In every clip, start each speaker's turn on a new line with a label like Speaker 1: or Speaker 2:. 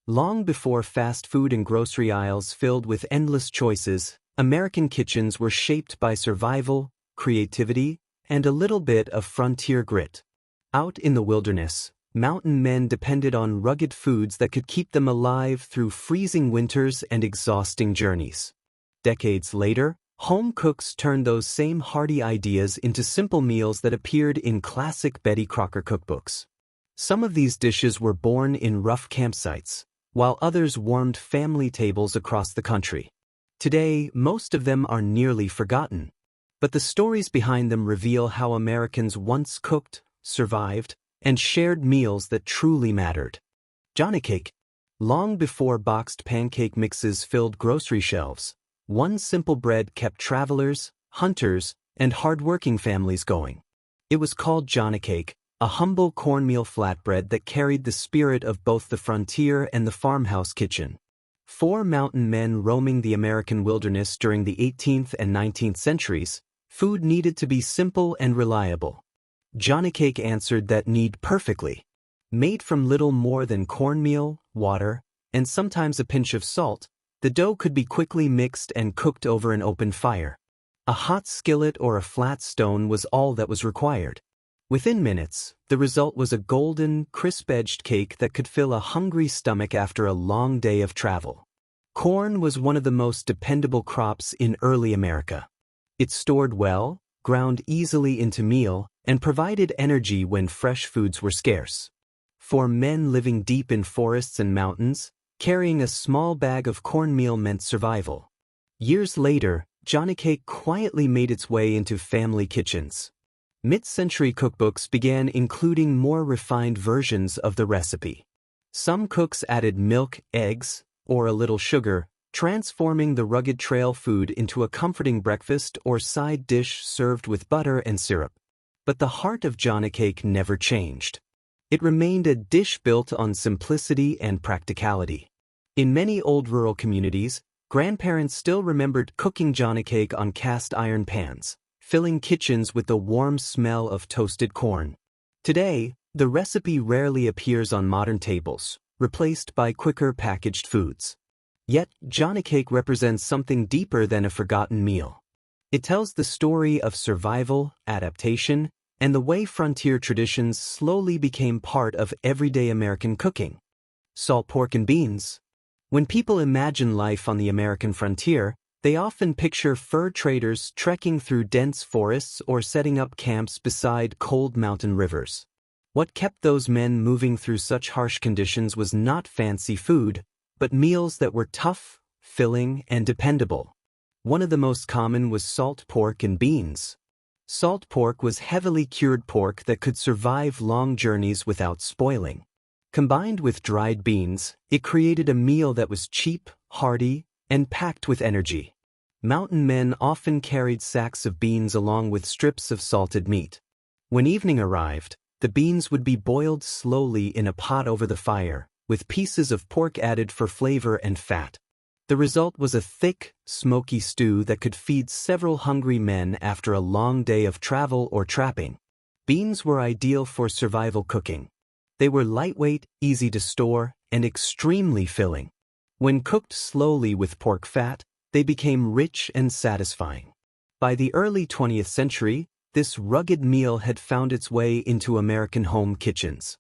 Speaker 1: Long before fast food and grocery aisles filled with endless choices, American kitchens were shaped by survival, creativity, and a little bit of frontier grit. Out in the wilderness, mountain men depended on rugged foods that could keep them alive through freezing winters and exhausting journeys. Decades later, home cooks turned those same hearty ideas into simple meals that appeared in classic Betty Crocker cookbooks. Some of these dishes were born in rough campsites, while others warmed family tables across the country. Today, most of them are nearly forgotten, but the stories behind them reveal how Americans once cooked, survived, and shared meals that truly mattered. Johnny cake. Long before boxed pancake mixes filled grocery shelves, one simple bread kept travelers, hunters, and hard-working families going. It was called Johnny cake, a humble cornmeal flatbread that carried the spirit of both the frontier and the farmhouse kitchen. For mountain men roaming the American wilderness during the 18th and 19th centuries, food needed to be simple and reliable. Johnny cake answered that need perfectly. Made from little more than cornmeal, water, and sometimes a pinch of salt, the dough could be quickly mixed and cooked over an open fire. A hot skillet or a flat stone was all that was required. Within minutes, the result was a golden, crisp-edged cake that could fill a hungry stomach after a long day of travel. Corn was one of the most dependable crops in early America. It stored well, ground easily into meal, and provided energy when fresh foods were scarce. For men living deep in forests and mountains, carrying a small bag of cornmeal meant survival. Years later, Johnny cake quietly made its way into family kitchens. Mid-century cookbooks began including more refined versions of the recipe. Some cooks added milk, eggs, or a little sugar, transforming the rugged trail food into a comforting breakfast or side dish served with butter and syrup. But the heart of Johnny cake never changed. It remained a dish built on simplicity and practicality. In many old rural communities, grandparents still remembered cooking Johnny cake on cast iron pans, filling kitchens with the warm smell of toasted corn. Today, the recipe rarely appears on modern tables, replaced by quicker packaged foods. Yet, Johnny cake represents something deeper than a forgotten meal. It tells the story of survival, adaptation, and the way frontier traditions slowly became part of everyday American cooking. Salt pork and beans. When people imagine life on the American frontier, they often picture fur traders trekking through dense forests or setting up camps beside cold mountain rivers. What kept those men moving through such harsh conditions was not fancy food, but meals that were tough, filling, and dependable. One of the most common was salt pork and beans. Salt pork was heavily cured pork that could survive long journeys without spoiling. Combined with dried beans, it created a meal that was cheap, hearty, and packed with energy. Mountain men often carried sacks of beans along with strips of salted meat. When evening arrived, the beans would be boiled slowly in a pot over the fire, with pieces of pork added for flavor and fat. The result was a thick, smoky stew that could feed several hungry men after a long day of travel or trapping. Beans were ideal for survival cooking. They were lightweight, easy to store, and extremely filling. When cooked slowly with pork fat, they became rich and satisfying. By the early 20th century, this rugged meal had found its way into American home kitchens.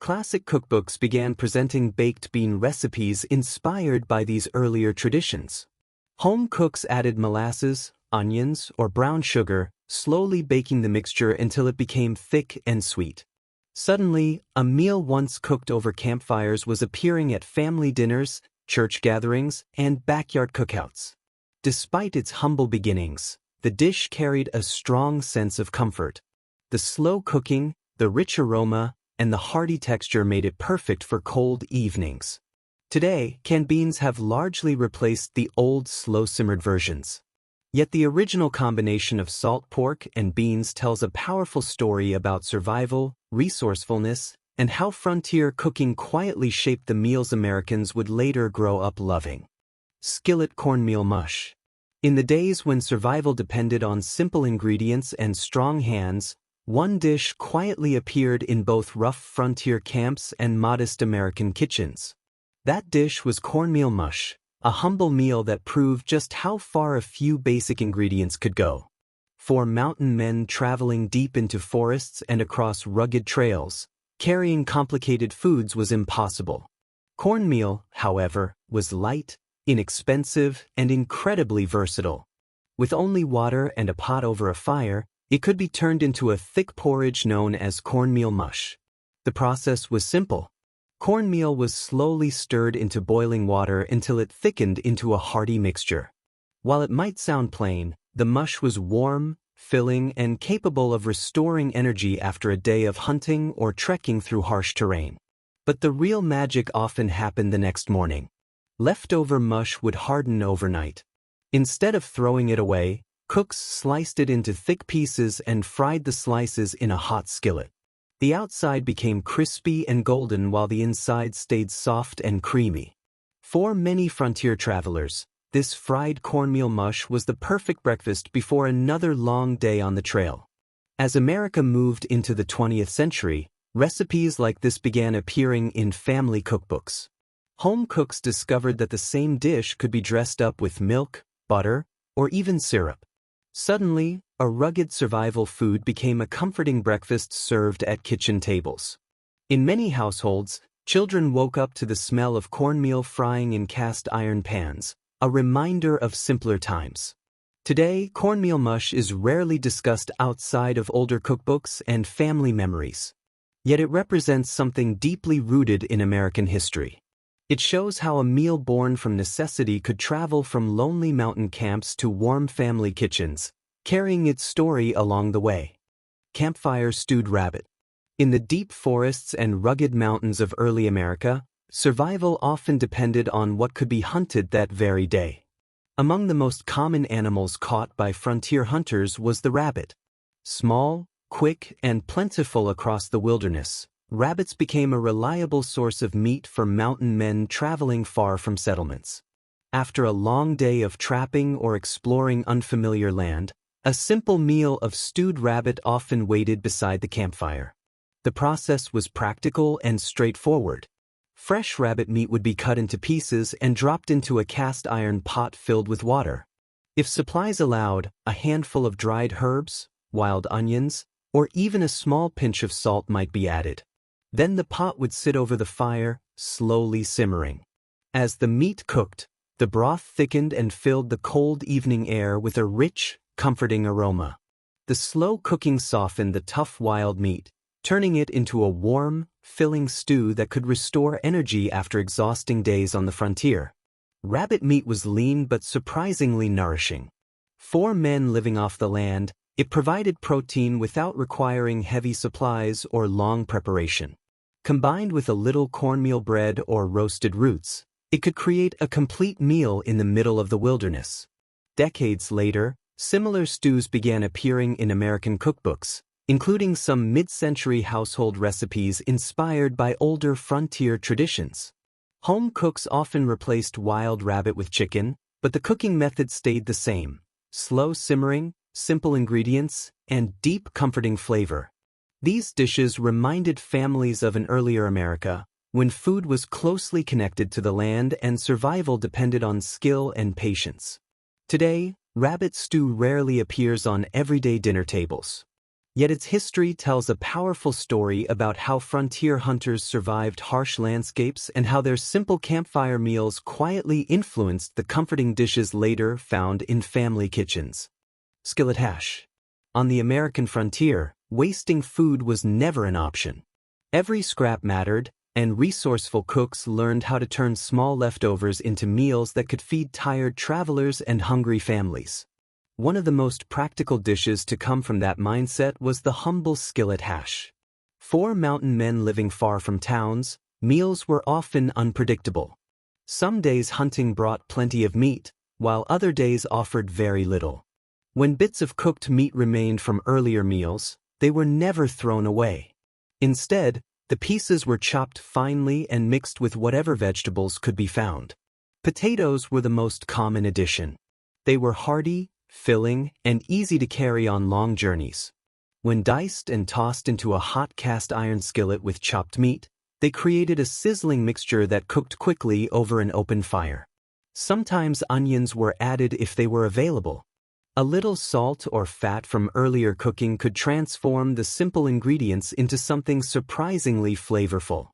Speaker 1: Classic cookbooks began presenting baked bean recipes inspired by these earlier traditions. Home cooks added molasses, onions, or brown sugar, slowly baking the mixture until it became thick and sweet. Suddenly, a meal once cooked over campfires was appearing at family dinners, church gatherings, and backyard cookouts. Despite its humble beginnings, the dish carried a strong sense of comfort. The slow cooking, the rich aroma, and the hearty texture made it perfect for cold evenings. Today, canned beans have largely replaced the old slow-simmered versions. Yet the original combination of salt pork and beans tells a powerful story about survival, resourcefulness, and how frontier cooking quietly shaped the meals Americans would later grow up loving. Skillet cornmeal mush. In the days when survival depended on simple ingredients and strong hands, one dish quietly appeared in both rough frontier camps and modest American kitchens. That dish was cornmeal mush, a humble meal that proved just how far a few basic ingredients could go. For mountain men traveling deep into forests and across rugged trails, carrying complicated foods was impossible. Cornmeal, however, was light, inexpensive, and incredibly versatile. With only water and a pot over a fire, it could be turned into a thick porridge known as cornmeal mush. The process was simple. Cornmeal was slowly stirred into boiling water until it thickened into a hearty mixture. While it might sound plain, the mush was warm, filling, and capable of restoring energy after a day of hunting or trekking through harsh terrain. But the real magic often happened the next morning. Leftover mush would harden overnight. Instead of throwing it away, cooks sliced it into thick pieces and fried the slices in a hot skillet. The outside became crispy and golden while the inside stayed soft and creamy. For many frontier travelers, this fried cornmeal mush was the perfect breakfast before another long day on the trail. As America moved into the 20th century, recipes like this began appearing in family cookbooks. Home cooks discovered that the same dish could be dressed up with milk, butter, or even syrup. Suddenly, a rugged survival food became a comforting breakfast served at kitchen tables. In many households, children woke up to the smell of cornmeal frying in cast iron pans, a reminder of simpler times. Today, cornmeal mush is rarely discussed outside of older cookbooks and family memories. Yet it represents something deeply rooted in American history. It shows how a meal born from necessity could travel from lonely mountain camps to warm family kitchens, carrying its story along the way. Campfire stewed rabbit. In the deep forests and rugged mountains of early America, survival often depended on what could be hunted that very day. Among the most common animals caught by frontier hunters was the rabbit. Small, quick, and plentiful across the wilderness, rabbits became a reliable source of meat for mountain men traveling far from settlements. After a long day of trapping or exploring unfamiliar land, a simple meal of stewed rabbit often waited beside the campfire. The process was practical and straightforward. Fresh rabbit meat would be cut into pieces and dropped into a cast iron pot filled with water. If supplies allowed, a handful of dried herbs, wild onions, or even a small pinch of salt might be added. Then the pot would sit over the fire, slowly simmering. As the meat cooked, the broth thickened and filled the cold evening air with a rich, comforting aroma. The slow cooking softened the tough wild meat, turning it into a warm, filling stew that could restore energy after exhausting days on the frontier. Rabbit meat was lean but surprisingly nourishing. For men living off the land, it provided protein without requiring heavy supplies or long preparation. Combined with a little cornmeal bread or roasted roots, it could create a complete meal in the middle of the wilderness. Decades later, similar stews began appearing in American cookbooks, including some mid-century household recipes inspired by older frontier traditions. Home cooks often replaced wild rabbit with chicken, but the cooking method stayed the same: slow simmering, simple ingredients, and deep, comforting flavor. These dishes reminded families of an earlier America, when food was closely connected to the land and survival depended on skill and patience. Today, rabbit stew rarely appears on everyday dinner tables. Yet its history tells a powerful story about how frontier hunters survived harsh landscapes and how their simple campfire meals quietly influenced the comforting dishes later found in family kitchens. Skillet hash. On the American frontier, wasting food was never an option. Every scrap mattered, and resourceful cooks learned how to turn small leftovers into meals that could feed tired travelers and hungry families. One of the most practical dishes to come from that mindset was the humble skillet hash. For mountain men living far from towns, meals were often unpredictable. Some days hunting brought plenty of meat, while other days offered very little. When bits of cooked meat remained from earlier meals, they were never thrown away. Instead, the pieces were chopped finely and mixed with whatever vegetables could be found. Potatoes were the most common addition. They were hearty, filling, and easy to carry on long journeys. When diced and tossed into a hot cast iron skillet with chopped meat, They created a sizzling mixture that cooked quickly over an open fire. Sometimes onions were added if they were available. A little salt or fat from earlier cooking could transform the simple ingredients into something surprisingly flavorful.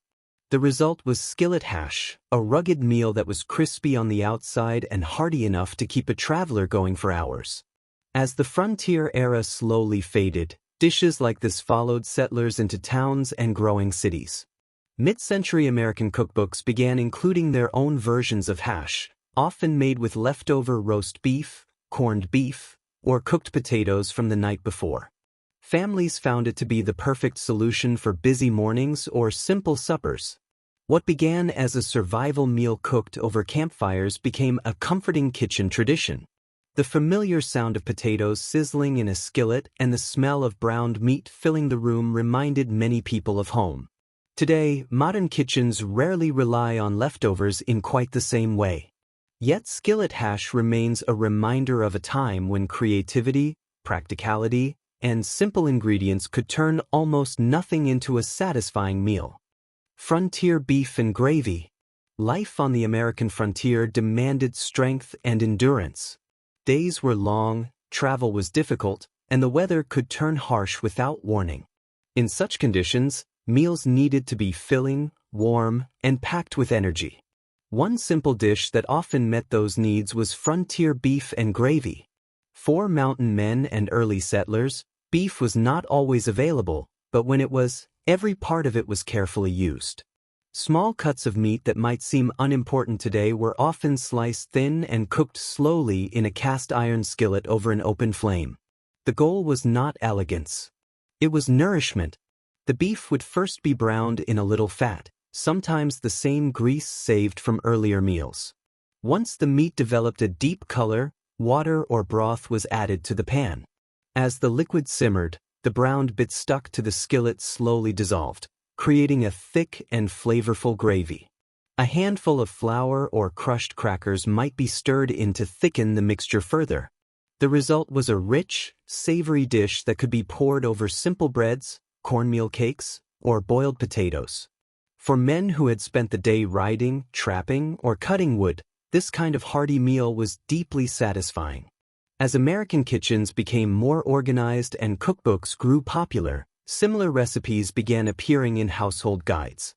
Speaker 1: The result was skillet hash, a rugged meal that was crispy on the outside and hearty enough to keep a traveler going for hours. As the frontier era slowly faded, dishes like this followed settlers into towns and growing cities. Mid-century American cookbooks began including their own versions of hash, often made with leftover roast beef, corned beef, or cooked potatoes from the night before. Families found it to be the perfect solution for busy mornings or simple suppers. What began as a survival meal cooked over campfires became a comforting kitchen tradition. The familiar sound of potatoes sizzling in a skillet and the smell of browned meat filling the room reminded many people of home. Today, modern kitchens rarely rely on leftovers in quite the same way. Yet skillet hash remains a reminder of a time when creativity, practicality, and simple ingredients could turn almost nothing into a satisfying meal. Frontier beef and gravy. Life on the American frontier demanded strength and endurance. Days were long, travel was difficult, and the weather could turn harsh without warning. In such conditions, meals needed to be filling, warm, and packed with energy. One simple dish that often met those needs was frontier beef and gravy. For mountain men and early settlers, beef was not always available, but when it was, every part of it was carefully used. Small cuts of meat that might seem unimportant today were often sliced thin and cooked slowly in a cast iron skillet over an open flame. The goal was not elegance. It was nourishment. The beef would first be browned in a little fat, sometimes the same grease saved from earlier meals. Once the meat developed a deep color, water or broth was added to the pan. As the liquid simmered, the browned bit stuck to the skillet slowly dissolved, creating a thick and flavorful gravy. A handful of flour or crushed crackers might be stirred in to thicken the mixture further. The result was a rich, savory dish that could be poured over simple breads, cornmeal cakes, or boiled potatoes. For men who had spent the day riding, trapping, or cutting wood, this kind of hearty meal was deeply satisfying. As American kitchens became more organized and cookbooks grew popular, similar recipes began appearing in household guides.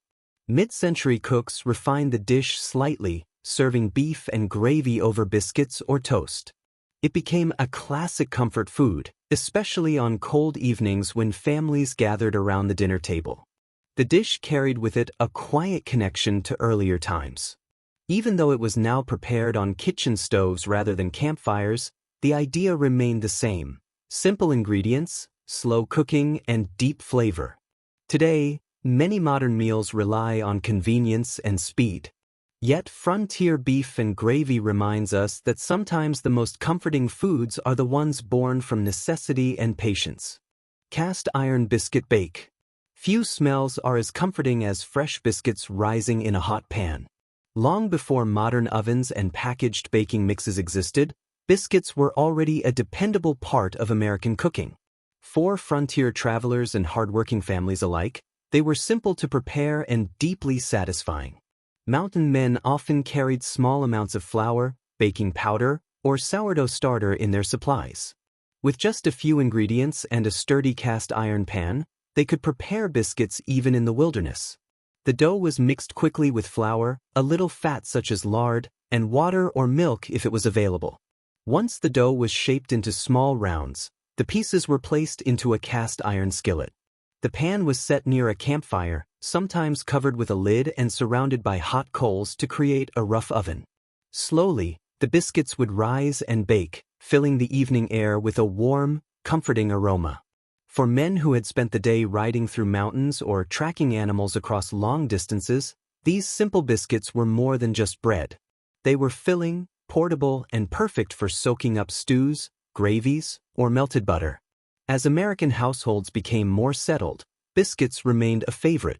Speaker 1: Mid-century cooks refined the dish slightly, serving beef and gravy over biscuits or toast. It became a classic comfort food, especially on cold evenings when families gathered around the dinner table. The dish carried with it a quiet connection to earlier times. Even though it was now prepared on kitchen stoves rather than campfires, the idea remained the same: simple ingredients, slow cooking, and deep flavor. Today, many modern meals rely on convenience and speed. Yet frontier beef and gravy reminds us that sometimes the most comforting foods are the ones born from necessity and patience. Cast iron biscuit bake. Few smells are as comforting as fresh biscuits rising in a hot pan. Long before modern ovens and packaged baking mixes existed, biscuits were already a dependable part of American cooking. For frontier travelers and hardworking families alike, they were simple to prepare and deeply satisfying. Mountain men often carried small amounts of flour, baking powder, or sourdough starter in their supplies. With just a few ingredients and a sturdy cast iron pan, they could prepare biscuits even in the wilderness. The dough was mixed quickly with flour, a little fat such as lard, and water or milk if it was available. Once the dough was shaped into small rounds, the pieces were placed into a cast iron skillet. The pan was set near a campfire, sometimes covered with a lid and surrounded by hot coals to create a rough oven. Slowly, the biscuits would rise and bake, filling the evening air with a warm, comforting aroma. For men who had spent the day riding through mountains or tracking animals across long distances, these simple biscuits were more than just bread. They were filling, portable, and perfect for soaking up stews, gravies, or melted butter. As American households became more settled, biscuits remained a favorite.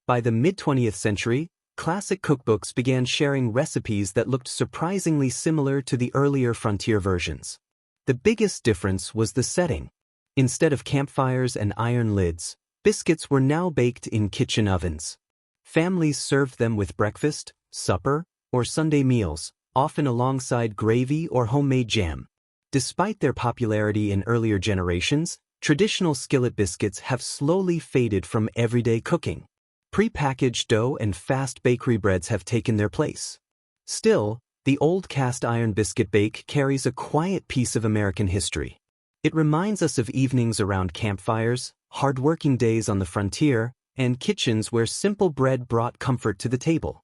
Speaker 1: By the mid-20th century, classic cookbooks began sharing recipes that looked surprisingly similar to the earlier frontier versions. The biggest difference was the setting. Instead of campfires and iron lids, biscuits were now baked in kitchen ovens. Families served them with breakfast, supper, or Sunday meals, often alongside gravy or homemade jam. Despite their popularity in earlier generations, traditional skillet biscuits have slowly faded from everyday cooking. Pre-packaged dough and fast bakery breads have taken their place. Still, the old cast-iron biscuit bake carries a quiet piece of American history. It reminds us of evenings around campfires, hard-working days on the frontier, and kitchens where simple bread brought comfort to the table.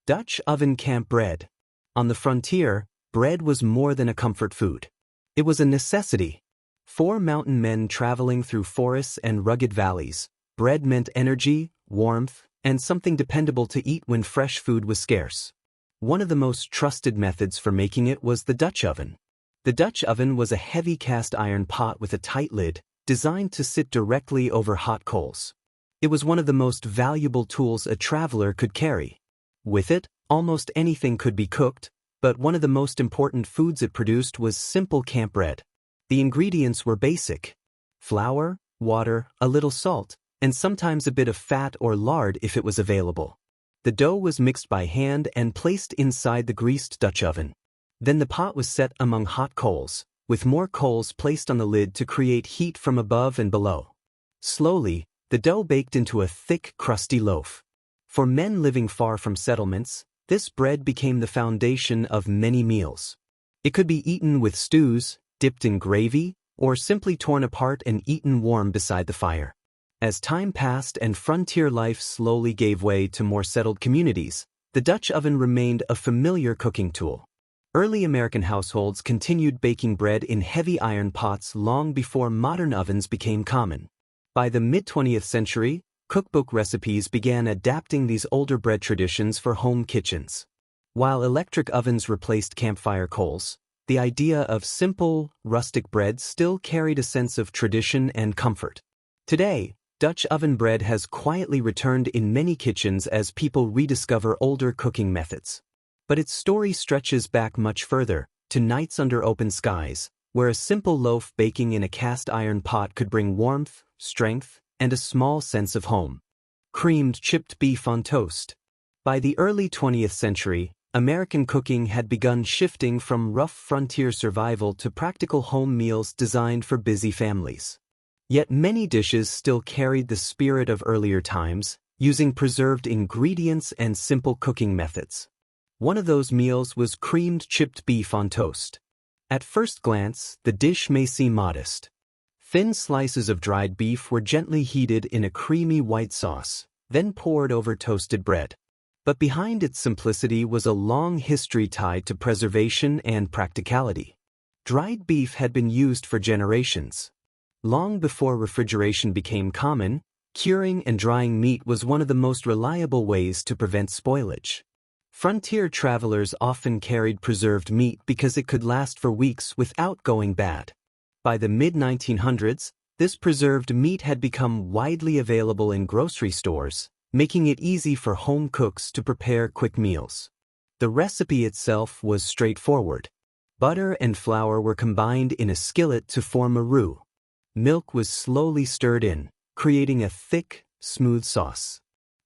Speaker 1: Dutch oven camp bread. On the frontier, bread was more than a comfort food. It was a necessity. For mountain men traveling through forests and rugged valleys, bread meant energy, warmth, and something dependable to eat when fresh food was scarce. One of the most trusted methods for making it was the Dutch oven. The Dutch oven was a heavy cast-iron pot with a tight lid, designed to sit directly over hot coals. It was one of the most valuable tools a traveler could carry. With it, almost anything could be cooked, but one of the most important foods it produced was simple camp bread. The ingredients were basic: flour, water, a little salt, and sometimes a bit of fat or lard if it was available. The dough was mixed by hand and placed inside the greased Dutch oven. Then the pot was set among hot coals, with more coals placed on the lid to create heat from above and below. Slowly, the dough baked into a thick, crusty loaf. For men living far from settlements, this bread became the foundation of many meals. It could be eaten with stews, dipped in gravy, or simply torn apart and eaten warm beside the fire. As time passed and frontier life slowly gave way to more settled communities, the Dutch oven remained a familiar cooking tool. Early American households continued baking bread in heavy iron pots long before modern ovens became common. By the mid-20th century, cookbook recipes began adapting these older bread traditions for home kitchens. While electric ovens replaced campfire coals, the idea of simple, rustic bread still carried a sense of tradition and comfort. Today, Dutch oven bread has quietly returned in many kitchens as people rediscover older cooking methods. But its story stretches back much further, to nights under open skies, where a simple loaf baking in a cast-iron pot could bring warmth, strength, and a small sense of home. Creamed chipped beef on toast. By the early 20th century, American cooking had begun shifting from rough frontier survival to practical home meals designed for busy families. Yet many dishes still carried the spirit of earlier times, using preserved ingredients and simple cooking methods. One of those meals was creamed chipped beef on toast. At first glance, the dish may seem modest. Thin slices of dried beef were gently heated in a creamy white sauce, then poured over toasted bread. But behind its simplicity was a long history tied to preservation and practicality. Dried beef had been used for generations. Long before refrigeration became common, curing and drying meat was one of the most reliable ways to prevent spoilage. Frontier travelers often carried preserved meat because it could last for weeks without going bad. By the mid-1900s, this preserved meat had become widely available in grocery stores, making it easy for home cooks to prepare quick meals. The recipe itself was straightforward. Butter and flour were combined in a skillet to form a roux. Milk was slowly stirred in, creating a thick, smooth sauce.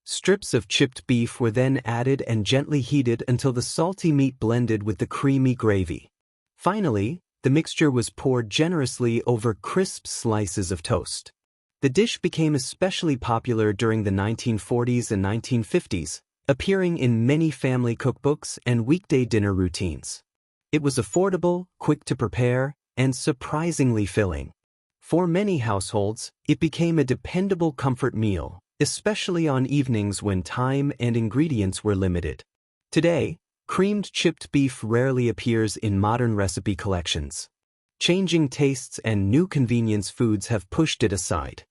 Speaker 1: Strips of chipped beef were then added and gently heated until the salty meat blended with the creamy gravy. Finally, the mixture was poured generously over crisp slices of toast. The dish became especially popular during the 1940s and 1950s, appearing in many family cookbooks and weekday dinner routines. It was affordable, quick to prepare, and surprisingly filling. For many households, it became a dependable comfort meal, especially on evenings when time and ingredients were limited. Today, creamed chipped beef rarely appears in modern recipe collections. Changing tastes and new convenience foods have pushed it aside.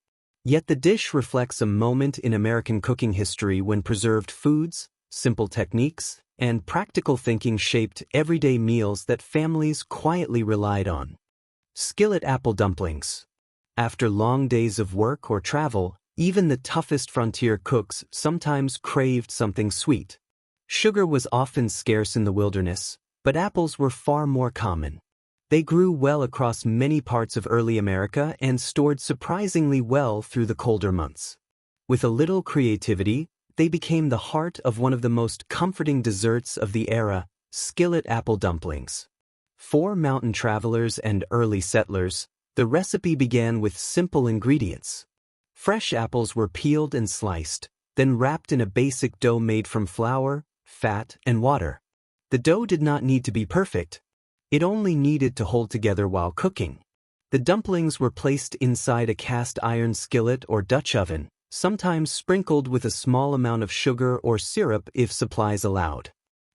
Speaker 1: Yet the dish reflects a moment in American cooking history when preserved foods, simple techniques, and practical thinking shaped everyday meals that families quietly relied on. Skillet apple dumplings. After long days of work or travel, even the toughest frontier cooks sometimes craved something sweet. Sugar was often scarce in the wilderness, but apples were far more common. They grew well across many parts of early America and stored surprisingly well through the colder months. With a little creativity, they became the heart of one of the most comforting desserts of the era, skillet apple dumplings. For mountain travelers and early settlers, the recipe began with simple ingredients. Fresh apples were peeled and sliced, then wrapped in a basic dough made from flour, fat, and water. The dough did not need to be perfect. It only needed to hold together while cooking. The dumplings were placed inside a cast iron skillet or Dutch oven, sometimes sprinkled with a small amount of sugar or syrup if supplies allowed.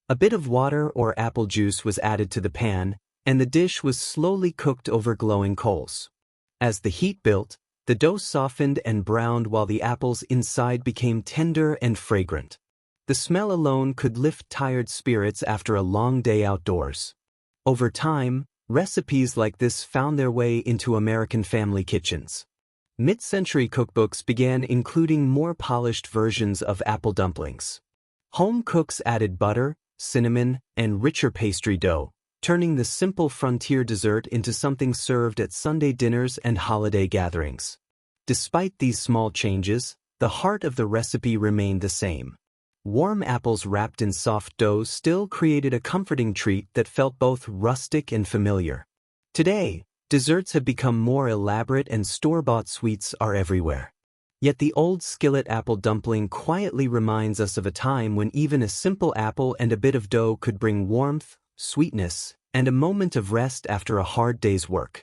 Speaker 1: A bit of water or apple juice was added to the pan, and the dish was slowly cooked over glowing coals. As the heat built, the dough softened and browned while the apples inside became tender and fragrant. The smell alone could lift tired spirits after a long day outdoors. Over time, recipes like this found their way into American family kitchens. Mid-century cookbooks began including more polished versions of apple dumplings. Home cooks added butter, cinnamon, and richer pastry dough, turning the simple frontier dessert into something served at Sunday dinners and holiday gatherings. Despite these small changes, the heart of the recipe remained the same. Warm apples wrapped in soft dough still created a comforting treat that felt both rustic and familiar. Today, desserts have become more elaborate and store-bought sweets are everywhere. Yet the old skillet apple dumpling quietly reminds us of a time when even a simple apple and a bit of dough could bring warmth, sweetness, and a moment of rest after a hard day's work.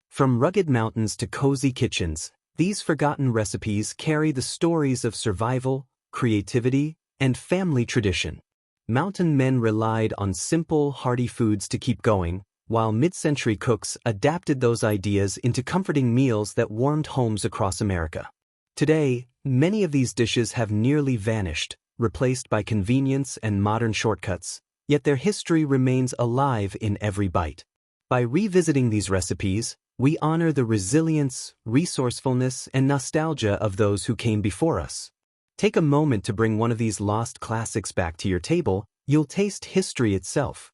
Speaker 1: From rugged mountains to cozy kitchens, these forgotten recipes carry the stories of survival, creativity, and family tradition. Mountain men relied on simple, hearty foods to keep going, while mid-century cooks adapted those ideas into comforting meals that warmed homes across America. Today, many of these dishes have nearly vanished, replaced by convenience and modern shortcuts, yet their history remains alive in every bite. By revisiting these recipes, we honor the resilience, resourcefulness, and nostalgia of those who came before us. Take a moment to bring one of these lost classics back to your table. You'll taste history itself.